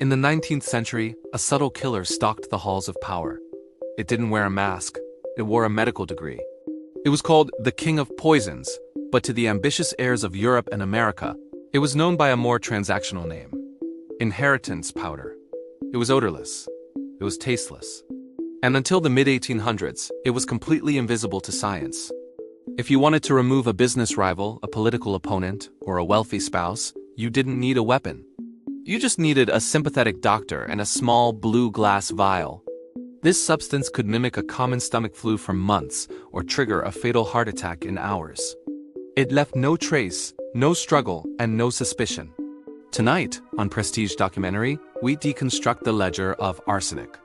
In the 19th century, a subtle killer stalked the halls of power. It didn't wear a mask, it wore a medical degree. It was called the King of Poisons, but to the ambitious heirs of Europe and America, it was known by a more transactional name: inheritance powder. It was odorless. It was tasteless. And until the mid-1800s, it was completely invisible to science. If you wanted to remove a business rival, a political opponent, or a wealthy spouse, you didn't need a weapon. You just needed a sympathetic doctor and a small blue glass vial. This substance could mimic a common stomach flu for months or trigger a fatal heart attack in hours. It left no trace, no struggle, and no suspicion. Tonight, on Prestige Documentary, we deconstruct the ledger of arsenic.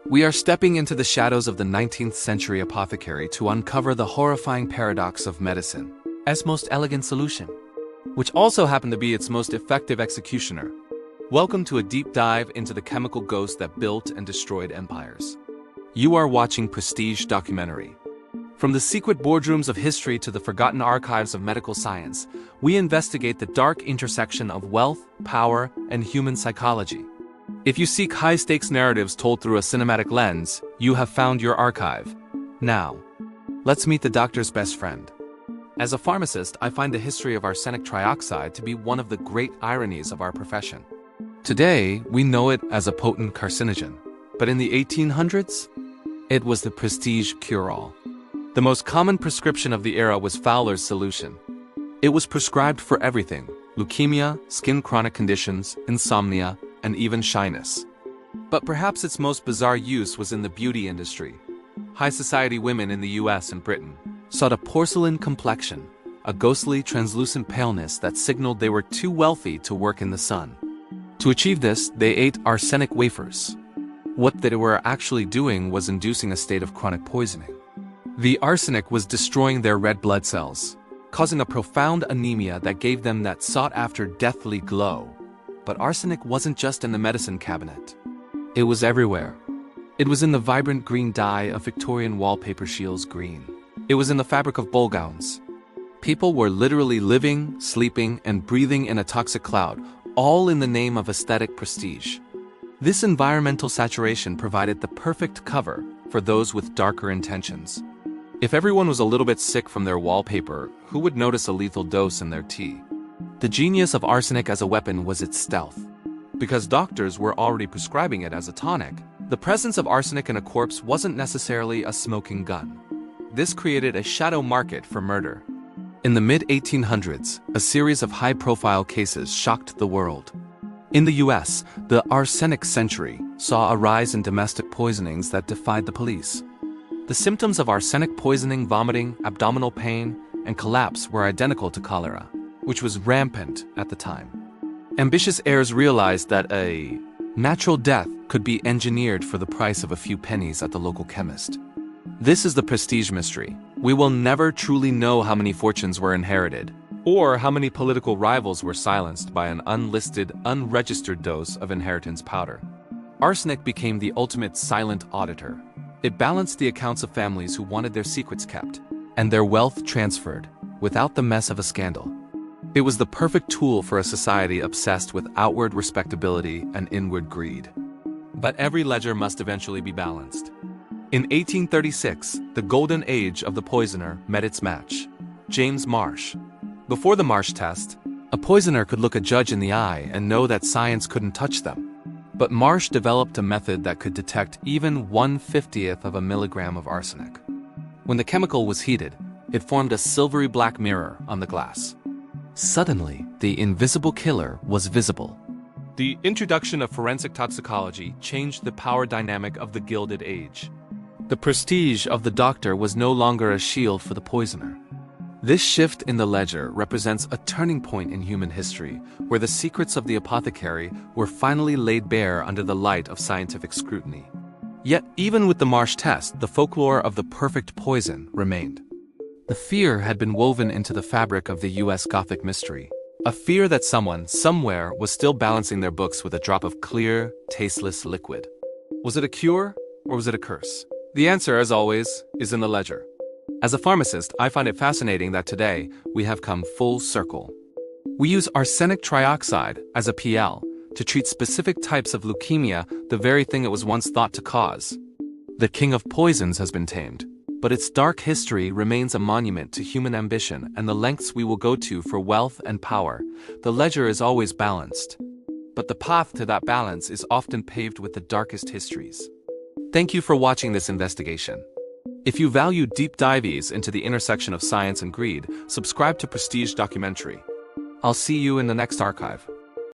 We are stepping into the shadows of the 19th century apothecary to uncover the horrifying paradox of medicine, its most elegant solution, which also happened to be its most effective executioner. Welcome to a deep dive into the chemical ghost that built and destroyed empires. You are watching Prestige Documentary. From the secret boardrooms of history to the forgotten archives of medical science, we investigate the dark intersection of wealth, power, and human psychology. If you seek high-stakes narratives told through a cinematic lens, you have found your archive. Now, let's meet the doctor's best friend. As a pharmacist, I find the history of arsenic trioxide to be one of the great ironies of our profession. Today, we know it as a potent carcinogen, but in the 1800s, it was the prestige cure-all. The most common prescription of the era was Fowler's solution. It was prescribed for everything: leukemia, skin chronic conditions, insomnia, and even shyness. But perhaps its most bizarre use was in the beauty industry. High society women in the US and Britain sought a porcelain complexion, a ghostly, translucent paleness that signaled they were too wealthy to work in the sun. To achieve this, they ate arsenic wafers. What they were actually doing was inducing a state of chronic poisoning. The arsenic was destroying their red blood cells, causing a profound anemia that gave them that sought-after deathly glow. But arsenic wasn't just in the medicine cabinet. It was everywhere. It was in the vibrant green dye of Victorian wallpaper shields green. It was in the fabric of ball gowns. People were literally living, sleeping, and breathing in a toxic cloud, all in the name of aesthetic prestige. This environmental saturation provided the perfect cover for those with darker intentions. If everyone was a little bit sick from their wallpaper, who would notice a lethal dose in their tea? The genius of arsenic as a weapon was its stealth. Because doctors were already prescribing it as a tonic, the presence of arsenic in a corpse wasn't necessarily a smoking gun. This created a shadow market for murder. In the mid-1800s, a series of high-profile cases shocked the world. In the US, the arsenic century saw a rise in domestic poisonings that defied the police. The symptoms of arsenic poisoning, vomiting, abdominal pain, and collapse were identical to cholera, which was rampant at the time. Ambitious heirs realized that a natural death could be engineered for the price of a few pennies at the local chemist. This is the prestige mystery. We will never truly know how many fortunes were inherited, or how many political rivals were silenced by an unlisted, unregistered dose of inheritance powder. Arsenic became the ultimate silent auditor. It balanced the accounts of families who wanted their secrets kept, and their wealth transferred, without the mess of a scandal. It was the perfect tool for a society obsessed with outward respectability and inward greed. But every ledger must eventually be balanced. In 1836, the golden age of the poisoner met its match: James Marsh. Before the Marsh test, a poisoner could look a judge in the eye and know that science couldn't touch them. But Marsh developed a method that could detect even 1/50th of a milligram of arsenic. When the chemical was heated, it formed a silvery black mirror on the glass. Suddenly, the invisible killer was visible. The introduction of forensic toxicology changed the power dynamic of the Gilded Age. The prestige of the doctor was no longer a shield for the poisoner. This shift in the ledger represents a turning point in human history, where the secrets of the apothecary were finally laid bare under the light of scientific scrutiny. Yet, even with the Marsh test, the folklore of the perfect poison remained. The fear had been woven into the fabric of the US Gothic mystery. A fear that someone, somewhere, was still balancing their books with a drop of clear, tasteless liquid. Was it a cure, or was it a curse? The answer, as always, is in the ledger. As a pharmacist, I find it fascinating that today we have come full circle. We use arsenic trioxide as a PL, to treat specific types of leukemia, the very thing it was once thought to cause. The king of poisons has been tamed, but its dark history remains a monument to human ambition and the lengths we will go to for wealth and power. The ledger is always balanced, but the path to that balance is often paved with the darkest histories. Thank you for watching this investigation. If you value deep dives into the intersection of science and greed, subscribe to Prestige Documentary. I'll see you in the next archive.